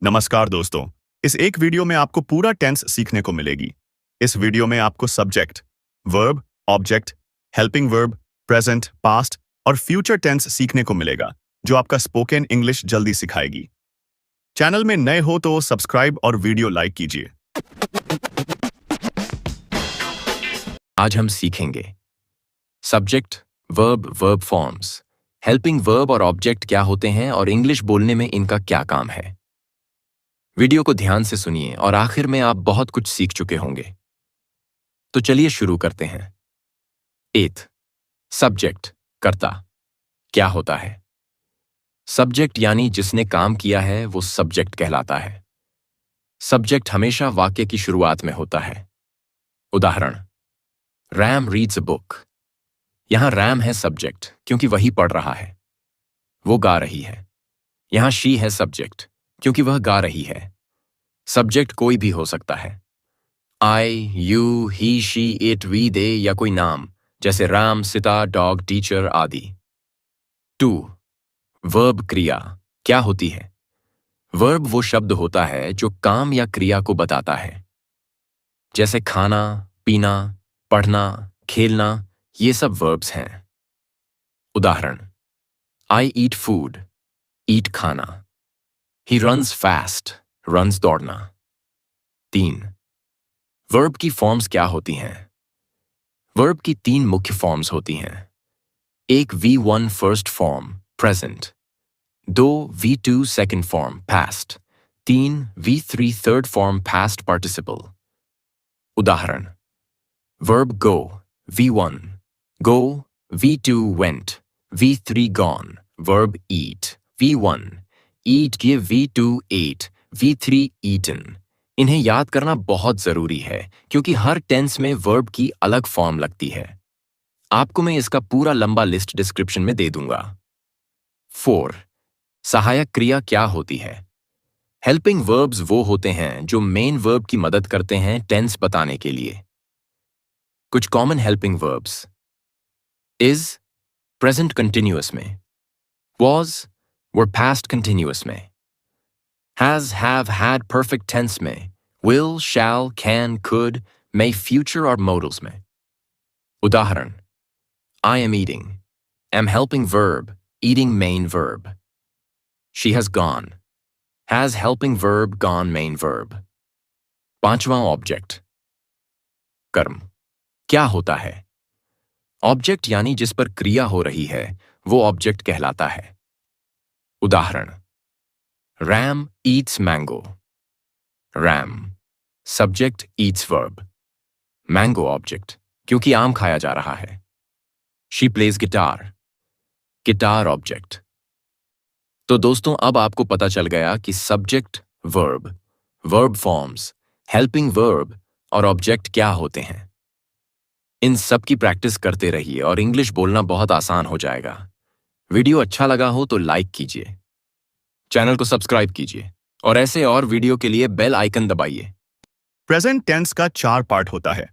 नमस्कार दोस्तों। इस एक वीडियो में आपको पूरा टेंस सीखने को मिलेगी। इस वीडियो में आपको subject, verb, object, helping verb, present, past और फ्यूचर टेंस सीखने को मिलेगा, जो आपका स्पोकन इंग्लिश जल्दी सिखाएगी। चैनल में नए हो तो सब्सक्राइब और वीडियो लाइक कीजिए। आज हम सीखेंगे subject, verb, verb forms, helping verb और ऑब्जेक्ट क्या होते हैं और इंग्लिश बोलने में इनका क्या काम है। वीडियो को ध्यान से सुनिए और आखिर में आप बहुत कुछ सीख चुके होंगे। तो चलिए शुरू करते हैं। 8. सब्जेक्ट, कर्ता। क्या होता है? सब्जेक्ट यानी जिसने काम किया है वो सब्जेक्ट कहलाता है। सब्जेक्ट हमेशा वाक्य की शुरुआत में होता है। उदाहरण, रैम रीड्स अ बुक। यहां रैम है सब्जेक्ट क्योंकि वही पढ़ रहा है। वो गा रही है। यहां शी है सब्जेक्ट क्योंकि वह गा रही है। सब्जेक्ट कोई भी हो सकता है। I, you, he, she, it, we, they या कोई नाम जैसे राम, सीता, डॉग, टीचर आदि। 2. वर्ब, क्रिया। क्या होती है? वर्ब वो शब्द होता है जो काम या क्रिया को बताता है, जैसे खाना, पीना, पढ़ना, खेलना, ये सब वर्ब्स हैं। उदाहरण, आई ईट फूड, ईट खाना। ही रन्स फास्ट, रन्स दौड़ना। 3. वर्ब की फॉर्म्स क्या होती हैं? वर्ब की 3 मुख्य फॉर्म्स होती हैं। एक V1 first form, present. 2 V2 second form, past. 3 V3 third form, past participle. उदाहरण, वर्ब गो, V1, गो, V2 went, V3 gone. Verb eat, V1, eat give V2 ate, V3 eaten. इन्हें याद करना बहुत जरूरी है क्योंकि हर टेंस में वर्ब की अलग फॉर्म लगती है। आपको मैं इसका पूरा लंबा लिस्ट डिस्क्रिप्शन में दे दूंगा। 4. सहायक क्रिया क्या होती है? हेल्पिंग वर्ब्स वो होते हैं जो मेन वर्ब की मदद करते हैं टेंस बताने के लिए। कुछ common helping verbs: is, present continuous में। वॉज, वर पास्ट कंटिन्यूअस में। Has, have, had perfect tense में। Will, shall, can, could, may future और मॉडल्स में। उदाहरण, I am eating, am helping verb, eating main verb. She has gone, has helping verb, gone main verb. 5वां object, कर्म। क्या होता है? Object यानी जिस पर क्रिया हो रही है वो ऑब्जेक्ट कहलाता है। उदाहरण, RAM Yeats mango. RAM subject, Yeats verb, mango object क्योंकि आम खाया जा रहा है। She plays guitar, guitar object. तो दोस्तों, अब आपको पता चल गया कि subject, verb, verb forms, helping verb और ऑब्जेक्ट क्या होते हैं। इन सब की प्रैक्टिस करते रहिए और इंग्लिश बोलना बहुत आसान हो जाएगा। वीडियो अच्छा लगा हो तो लाइक कीजिए, चैनल को सब्सक्राइब कीजिए और ऐसे और वीडियो के लिए बेल आइकन दबाइए। प्रेजेंट टेंस का 4 पार्ट होता है: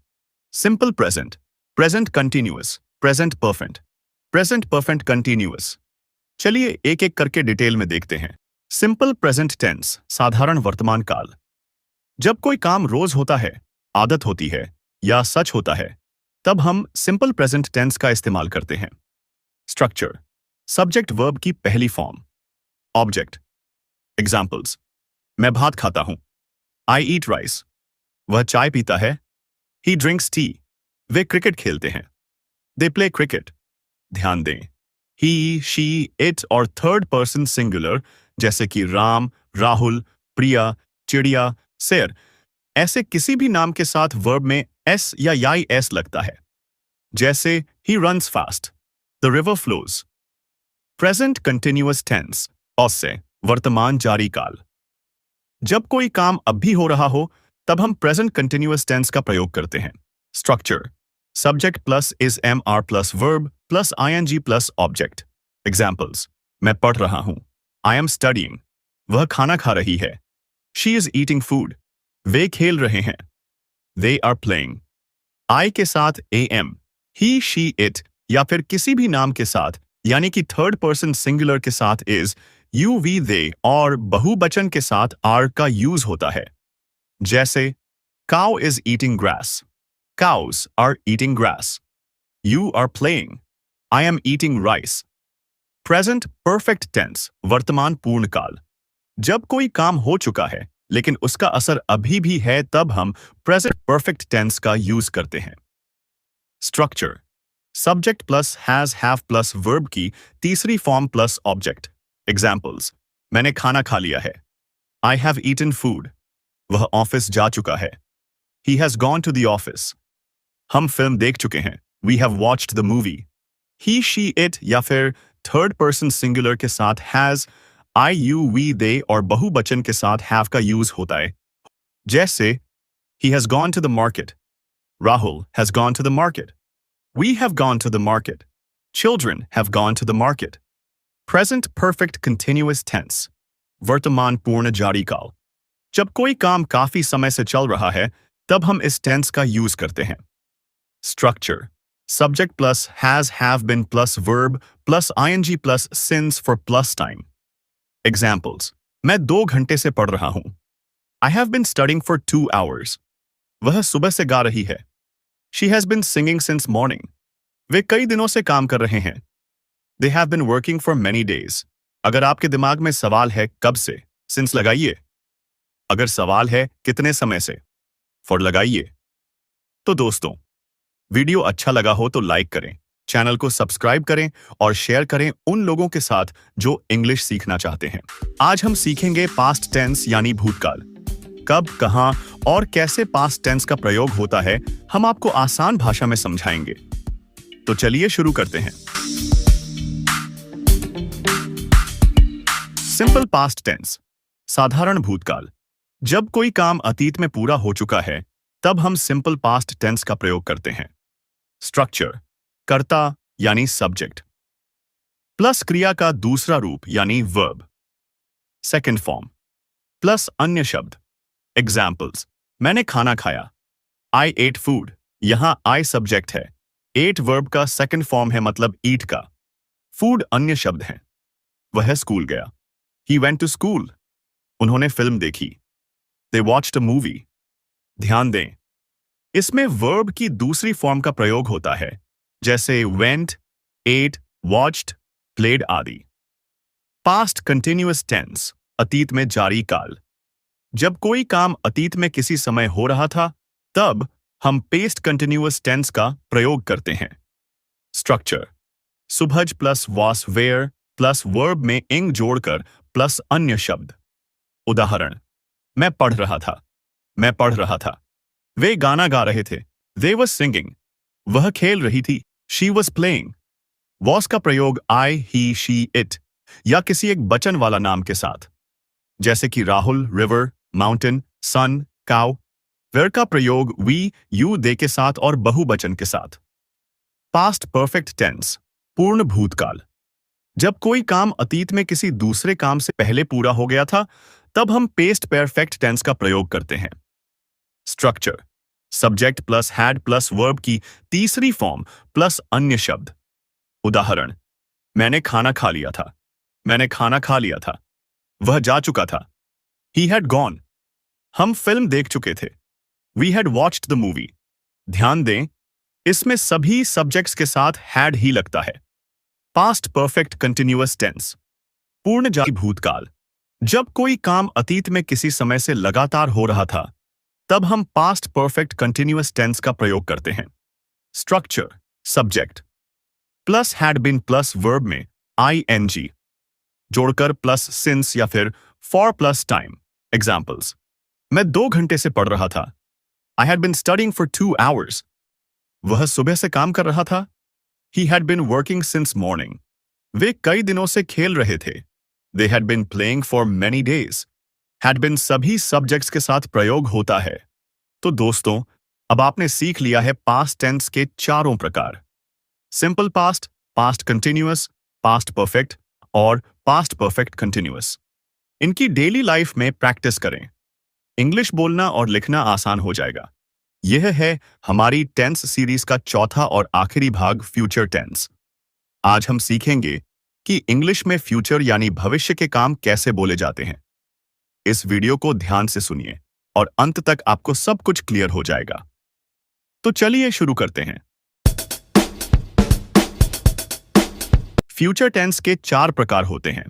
simple present, present continuous, present perfect, present perfect continuous. चलिए एक एक करके डिटेल में देखते हैं। सिंपल प्रेजेंट टेंस, साधारण वर्तमान काल। जब कोई काम रोज होता है, आदत होती है या सच होता है, तब हम सिंपल प्रेजेंट टेंस का इस्तेमाल करते हैं। स्ट्रक्चर, सब्जेक्ट वर्ब की पहली फॉर्म। ऑब्जेक्ट, एग्जाम्पल्स, मैं भात खाता हूं, आई ईट राइस, वह चाय पीता है, ही ड्रिंक्स टी, वे क्रिकेट खेलते हैं, दे प्ले क्रिकेट। ध्यान दें, ही, शी, इट और थर्ड पर्सन सिंगुलर जैसे कि राम, राहुल, प्रिया, चिड़िया, शेर, ऐसे किसी भी नाम के साथ वर्ब में एस या याई एस लगता है। जैसे ही runs fast, the river flows. Present continuous tense, ऑस से, वर्तमान जारी काल। जब कोई काम अब भी हो रहा हो तब हम प्रेजेंट कंटिन्यूअस टेंस का प्रयोग करते हैं। Structure, subject plus is am are plus verb plus ING plus object. Examples, मैं पढ़ रहा हूं, आई एम स्टडीइंग, वह खाना खा रही है, शी इज ईटिंग फूड, वे खेल रहे हैं, दे आर प्लेइंग। आई के साथ am, he, she, it या फिर किसी भी नाम के साथ यानी कि थर्ड पर्सन सिंगुलर के साथ इज यू वी दे और बहुवचन के साथ आर का यूज होता है। जैसे cow is eating grass, cows are eating grass. You are playing, I am eating rice. Present perfect tense वर्तमान पूर्ण काल। जब कोई काम हो चुका है लेकिन उसका असर अभी भी है तब हम प्रेजेंट परफेक्ट टेंस का यूज करते हैं। Structure subject plus has have plus verb की तीसरी फॉर्म प्लस ऑब्जेक्ट। एग्जाम्पल्स मैंने खाना खा लिया है, आई हैव ईटन फूड। वह ऑफिस जा चुका है, he has gone to the office. हम फिल्म देख चुके हैं, we have watched the movie. He she it या फिर थर्ड पर्सन सिंगुलर के साथ has, I you we they और बहुवचन के साथ हैव का यूज होता है। जैसे he has gone to the market, Rahul has gone to the market, we have gone to the market, children have gone to the market. Present perfect continuous tense वर्तमान पूर्ण जारी काल। जब कोई काम काफी समय से चल रहा है तब हम इस टेंस का यूज करते हैं। Structure subject plus has have been plus verb plus ING plus since for plus time. Examples मैं 2 घंटे से पढ़ रहा हूं, I have been studying for 2 hours। वह सुबह से गा रही है, she has been singing since morning. वे कई दिनों से काम कर रहे हैं, they have been working for many days. अगर आपके दिमाग में सवाल है कब से, सिंस लगाइए। अगर सवाल है कितने समय से, फॉर लगाइए। तो दोस्तों, वीडियो अच्छा लगा हो तो लाइक करें, चैनल को सब्सक्राइब करें और शेयर करें उन लोगों के साथ जो इंग्लिश सीखना चाहते हैं। आज हम सीखेंगे पास्ट टेंस यानी भूतकाल। कब, कहां और कैसे पास्ट टेंस का प्रयोग होता है हम आपको आसान भाषा में समझाएंगे। तो चलिए शुरू करते हैं। सिंपल पास्ट टेंस साधारण भूतकाल। जब कोई काम अतीत में पूरा हो चुका है तब हम सिंपल पास्ट टेंस का प्रयोग करते हैं। स्ट्रक्चर कर्ता यानी सब्जेक्ट प्लस क्रिया का दूसरा रूप यानी वर्ब। सेकंड फॉर्म प्लस अन्य शब्द। एग्जाम्पल्स मैंने खाना खाया, आई एट फूड। यहां आई सब्जेक्ट है, एट वर्ब का सेकंड फॉर्म है मतलब ईट का। फूड अन्य शब्द है। वह स्कूल गया, ही वेंट टू स्कूल। उन्होंने फिल्म देखी, दे वॉच्ड अ मूवी। ध्यान दें, इसमें वर्ब की दूसरी फॉर्म का प्रयोग होता है जैसे वेंट, एट, वॉच्ड, प्लेड आदि। पास्ट कंटिन्यूअस टेंस अतीत में जारी काल। जब कोई काम अतीत में किसी समय हो रहा था तब हम पेस्ट कंटिन्यूअस टेंस का प्रयोग करते हैं। स्ट्रक्चर सुभज plus was were plus verb में इंग जोड़कर प्लस अन्य शब्द। उदाहरण मैं पढ़ रहा था, मैं पढ़ रहा था। वे गाना गा रहे थे, they were singing। वह खेल रही थी, she was playing। was का प्रयोग I, he, she, it या किसी एक वचन वाला नाम के साथ, जैसे कि Rahul, river, mountain, sun, cow. where का प्रयोग we, you, they के साथ और बहुवचन के साथ। पास्ट परफेक्ट टेंस पूर्ण भूतकाल। जब कोई काम अतीत में किसी दूसरे काम से पहले पूरा हो गया था तब हम पेस्ट परफेक्ट टेंस का प्रयोग करते हैं। Structure subject plus had plus verb की तीसरी फॉर्म प्लस अन्य शब्द। उदाहरण मैंने खाना खा लिया था, मैंने खाना खा लिया था। वह जा चुका था, ही हैड गॉन। हम फिल्म देख चुके थे, we had watched the movie. ध्यान दें, इसमें सभी सब्जेक्ट्स के साथ हैड ही लगता है। पास्ट परफेक्ट कंटिन्यूअस टेंस पूर्ण जारी भूतकाल। जब कोई काम अतीत में किसी समय से लगातार हो रहा था तब हम पास्ट परफेक्ट कंटिन्यूअस टेंस का प्रयोग करते हैं। Structure subject plus had been plus verb में ING जोड़कर प्लस सिंस या फिर फॉर प्लस टाइम। एग्जाम्पल्स मैं 2 घंटे से पढ़ रहा था, I had been studying for 2 hours। वह सुबह से काम कर रहा था, he had been working since morning. वे कई दिनों से खेल रहे थे, they had been playing for many days. Had been सभी सब्जेक्ट्स के साथ प्रयोग होता है। तो दोस्तों, अब आपने सीख लिया है पास्ट टेंस के चारों प्रकार। Simple past, past continuous, past perfect और पास्ट परफेक्ट कंटिन्यूअस। इनकी डेली लाइफ में प्रैक्टिस करें, इंग्लिश बोलना और लिखना आसान हो जाएगा। यह है हमारी टेंस सीरीज का चौथा और आखिरी भाग फ्यूचर टेंस। आज हम सीखेंगे कि इंग्लिश में फ्यूचर यानी भविष्य के काम कैसे बोले जाते हैं। इस वीडियो को ध्यान से सुनिए और अंत तक आपको सब कुछ क्लियर हो जाएगा। तो चलिए शुरू करते हैं। फ्यूचर टेंस के 4 प्रकार होते हैं।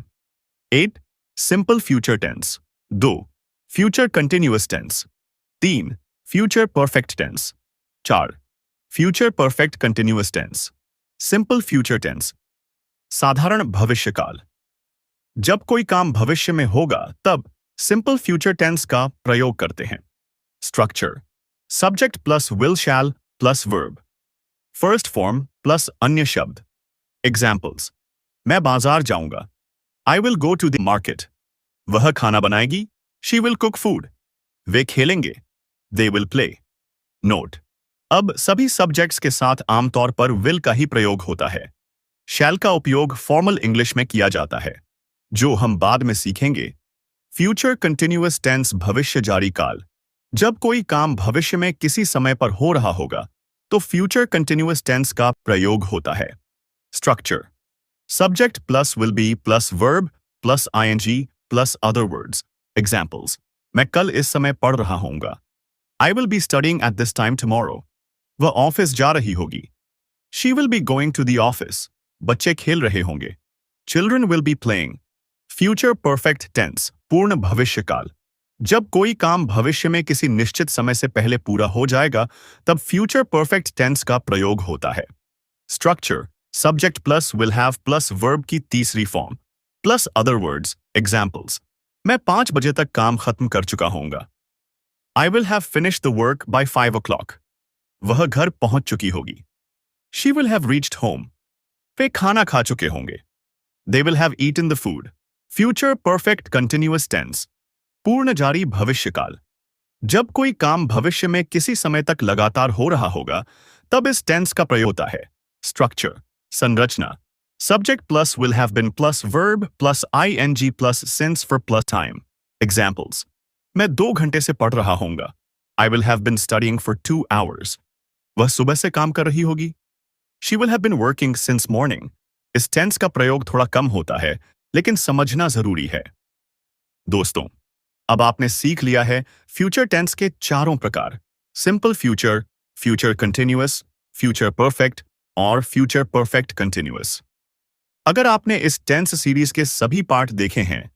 1. Simple future tense. 2. Future continuous tense. 3. Future perfect tense. 4. Future perfect continuous tense. Simple future tense, साधारण भविष्यकाल। जब कोई काम भविष्य में होगा तब सिंपल फ्यूचर टेंस का प्रयोग करते हैं। Structure: subject plus will shall plus verb, first form plus अन्य शब्द। एग्जाम्पल्स: मैं बाजार जाऊंगा, I will go to the market. वह खाना बनाएगी, शी विल कुक फूड। वे खेलेंगे, दे विल प्ले। नोट: अब सभी सब्जेक्ट्स के साथ आमतौर पर विल का ही प्रयोग होता है। शैल का उपयोग फॉर्मल इंग्लिश में किया जाता है, जो हम बाद में सीखेंगे। फ्यूचर कंटिन्यूअस टेंस, भविष्य जारी काल। जब कोई काम भविष्य में किसी समय पर हो रहा होगा तो फ्यूचर कंटिन्यूअस टेंस का प्रयोग होता है। Structure: subject plus will be plus verb plus ING plus other words. Examples: मैं कल इस समय पढ़ रहा होऊंगा, I will be studying at this time tomorrow. वह ऑफिस जा रही होगी, she will be going to the office. बच्चे खेल रहे होंगे, children will be playing. Future perfect tense, पूर्ण भविष्यकाल। जब कोई काम भविष्य में किसी निश्चित समय से पहले पूरा हो जाएगा तब फ्यूचर परफेक्ट टेंस का प्रयोग होता है। Structure: subject plus will have plus verb की तीसरी form plus other words. Examples: मैं 5 बजे तक काम खत्म कर चुका होऊंगा, I will have finished the work by 5 o'clock। वह घर पहुंच चुकी होगी, she will have reached home. वे खाना खा चुके होंगे, they will have eaten the food. Future perfect continuous tense, पूर्ण जारी भविष्यकाल। जब कोई काम भविष्य में किसी समय तक लगातार हो रहा होगा तब इस टेंस का प्रयोग होता है। स्ट्रक्चर: संरचना: subject plus will have been plus verb plus ING plus since for plus time. Examples: मैं 2 घंटे से पढ़ रहा होऊंगा, I will have been studying for 2 hours। वह सुबह से काम कर रही होगी, she will have been working since morning. इस टेंस का प्रयोग थोड़ा कम होता है लेकिन समझना जरूरी है। दोस्तों, अब आपने सीख लिया है फ्यूचर टेंस के 4 प्रकार: simple future, future continuous, future perfect और फ्यूचर परफेक्ट कंटिन्यूअस। अगर आपने इस टेंस सीरीज के सभी पार्ट देखे हैं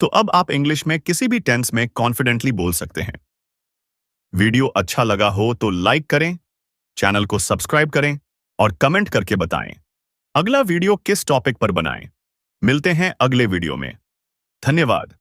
तो अब आप इंग्लिश में किसी भी टेंस में कॉन्फिडेंटली बोल सकते हैं। वीडियो अच्छा लगा हो तो लाइक करें, चैनल को सब्सक्राइब करें और कमेंट करके बताएं अगला वीडियो किस टॉपिक पर बनाएं। मिलते हैं अगले वीडियो में। धन्यवाद।